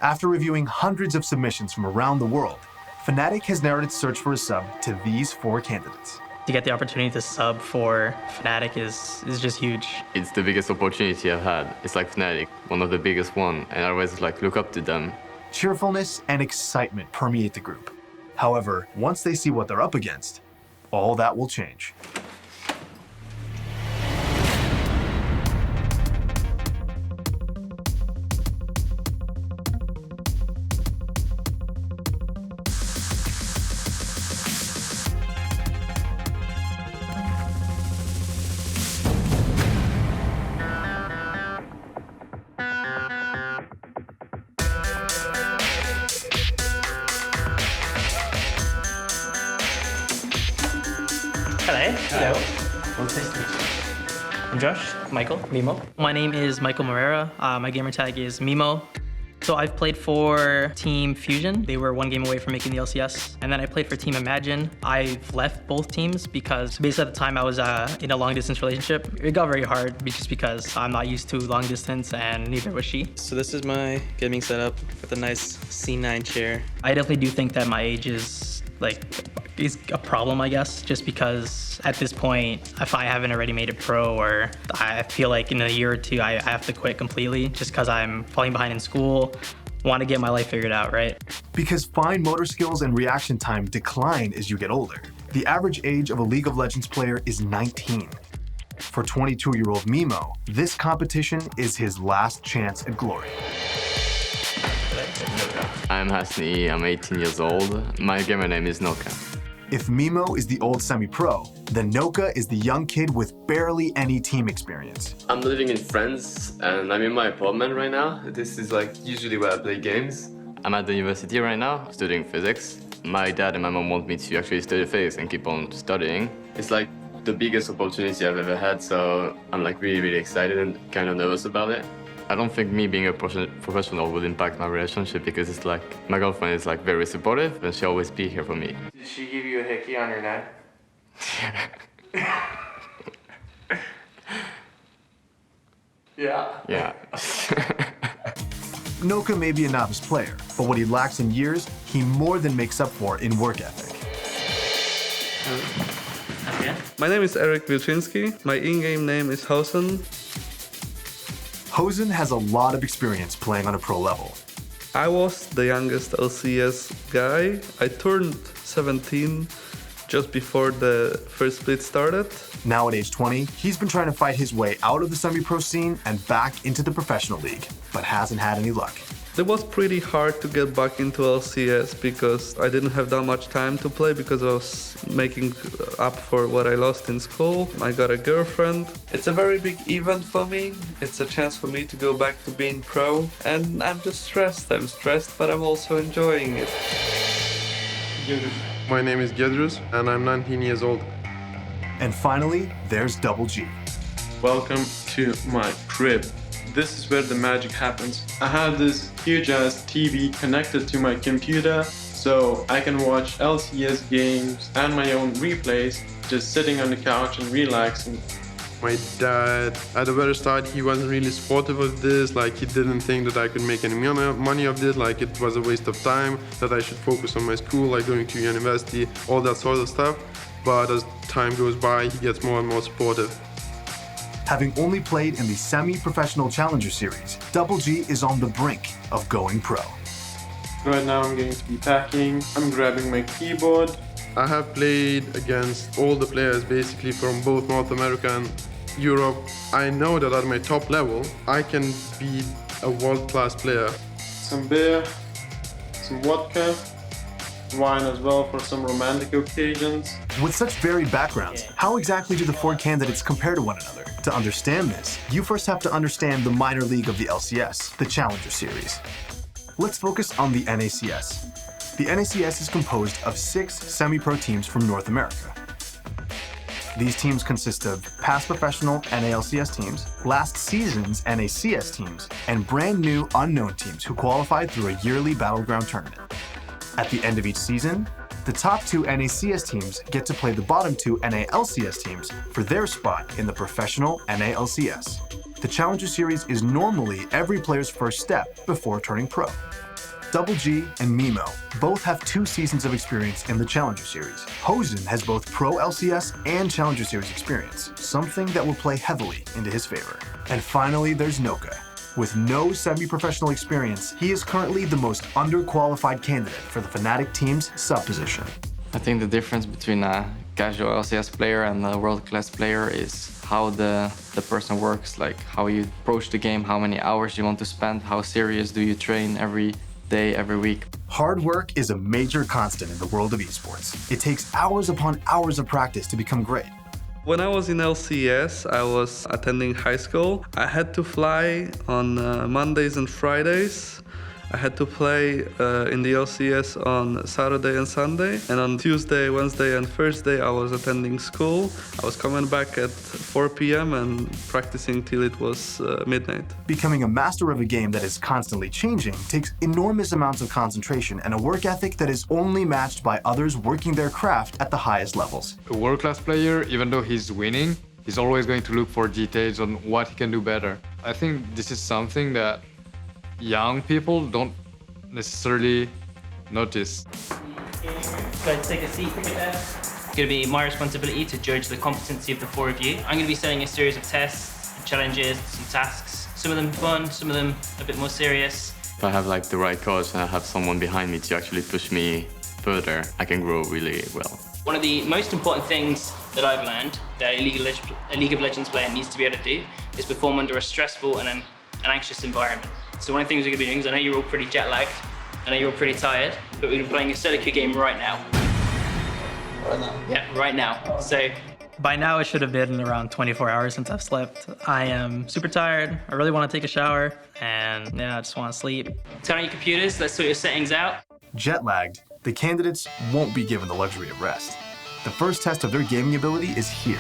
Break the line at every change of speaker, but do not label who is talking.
After reviewing hundreds of submissions from around the world, Fnatic has narrowed its search for a sub to these 4 candidates.
To get the opportunity to sub for Fnatic is just huge.
It's the biggest opportunity I've had. It's like Fnatic, one of the biggest one, and I always look up to them.
Cheerfulness and excitement permeate the group. However, once they see what they're up against, all that will change.
Hello. Nice to meet you. I'm Josh. Michael. Mimo. My name is Michael Moreira. My gamer tag is Mimo. So I've played for Team Fusion. They were 1 game away from making the LCS. And then I played for Team Imagine. I've left both teams because basically at the time I was in a long distance relationship. It got very hard just because I'm not used to long distance and neither was she.
So this is my gaming setup with a nice C9 chair.
I definitely do think that my age is a problem, I guess, just because at this point, if I haven't already made it pro, or I feel like in a year or 2, I have to quit completely just because I'm falling behind in school, want to get my life figured out, right?
Because fine motor skills and reaction time decline as you get older. The average age of a League of Legends player is 19. For 22-year-old Mimo, this competition is his last chance at glory.
I'm Hosen, I'm 18 years old. My gamer name is Noka.
If Mimo is the old semi-pro, then Noka is the young kid with barely any team experience.
I'm living in France and I'm in my apartment right now. This is usually where I play games. I'm at the university right now, studying physics. My dad and my mom want me to actually study physics and keep on studying. It's the biggest opportunity I've ever had, so I'm really excited and kind of nervous about it. I don't think me being a professional will impact my relationship because it's my girlfriend is very supportive and she'll always be here for me.
Did she give you a hickey on your neck? Yeah.
Yeah.
Noka may be a novice player, but what he lacks in years, he more than makes up for in work ethic.
My name is Eric Wilczynski. My in-game name is Hosen.
Hosen has a lot of experience playing on a pro level.
I was the youngest LCS guy. I turned 17 just before the first split started.
Now at age 20, he's been trying to fight his way out of the semi-pro scene and back into the professional league, but hasn't had any luck.
It was pretty hard to get back into LCS because I didn't have that much time to play because I was making up for what I lost in school. I got a girlfriend. It's a very big event for me. It's a chance for me to go back to being pro, and I'm just stressed. I'm stressed, but I'm also enjoying it.
My name is Gedrus, and I'm 19 years old.
And finally, there's Double G.
Welcome to my crib. This is where the magic happens. I have this huge-ass TV connected to my computer, so I can watch LCS games and my own replays, just sitting on the couch and relaxing.
My dad, at the very start, he wasn't really supportive of this. He didn't think that I could make any money of this. It was a waste of time, that I should focus on my school, going to university, all that sort of stuff. But as time goes by, he gets more and more supportive.
Having only played in the semi-professional Challenger Series, Double G is on the brink of going pro.
Right now I'm going to be packing. I'm grabbing my keyboard.
I have played against all the players basically from both North America and Europe. I know that at my top level, I can be a world-class player.
Some beer, some vodka, wine as well for some romantic occasions.
With such varied backgrounds, how exactly do the 4 candidates compare to one another? To understand this, you first have to understand the minor league of the LCS, the Challenger Series. Let's focus on the NACS. The NACS is composed of 6 semi-pro teams from North America. These teams consist of past professional NALCS teams, last season's NACS teams, and brand new unknown teams who qualified through a yearly battleground tournament. At the end of each season, the top 2 NACS teams get to play the bottom 2 NALCS teams for their spot in the professional NALCS. The Challenger Series is normally every player's first step before turning pro. Double G and Mimo both have 2 seasons of experience in the Challenger Series. Hosen has both Pro LCS and Challenger Series experience, something that will play heavily into his favor. And finally, there's Noka. With no semi-professional experience, he is currently the most underqualified candidate for the Fnatic team's sub position.
I think the difference between a casual LCS player and a world-class player is how the person works, like how you approach the game, how many hours you want to spend, how serious do you train every day, every week.
Hard work is a major constant in the world of esports. It takes hours upon hours of practice to become great.
When I was in LCS, I was attending high school. I had to fly on Mondays and Fridays. I had to play in the LCS on Saturday and Sunday. And on Tuesday, Wednesday, and Thursday, I was attending school. I was coming back at 4 p.m. and practicing till it was midnight.
Becoming a master of a game that is constantly changing takes enormous amounts of concentration and a work ethic that is only matched by others working their craft at the highest levels.
A world-class player, even though he's winning, he's always going to look for details on what he can do better. I think this is something that young people don't necessarily notice.
Guys, take a seat there. It's going to be my responsibility to judge the competency of the 4 of you. I'm going to be setting a series of tests, challenges, some tasks. Some of them fun, some of them a bit more serious.
If I have like the right coach and I have someone behind me to actually push me further, I can grow really well.
One of the most important things that I've learned that a League of Legends player needs to be able to do is perform under a stressful and an anxious environment. So one of the things we're going to be doing is, I know you're all pretty jet lagged, I know you're all pretty tired, but we're playing a solo queue game right now. Right now? Yeah, right now. So by now it should have been around 24 hours since I've slept. I am super tired, I really want to take a shower, and yeah, I just want to sleep. Turn on your computers, let's sort your settings out.
Jet lagged, the candidates won't be given the luxury of rest. The first test of their gaming ability is here.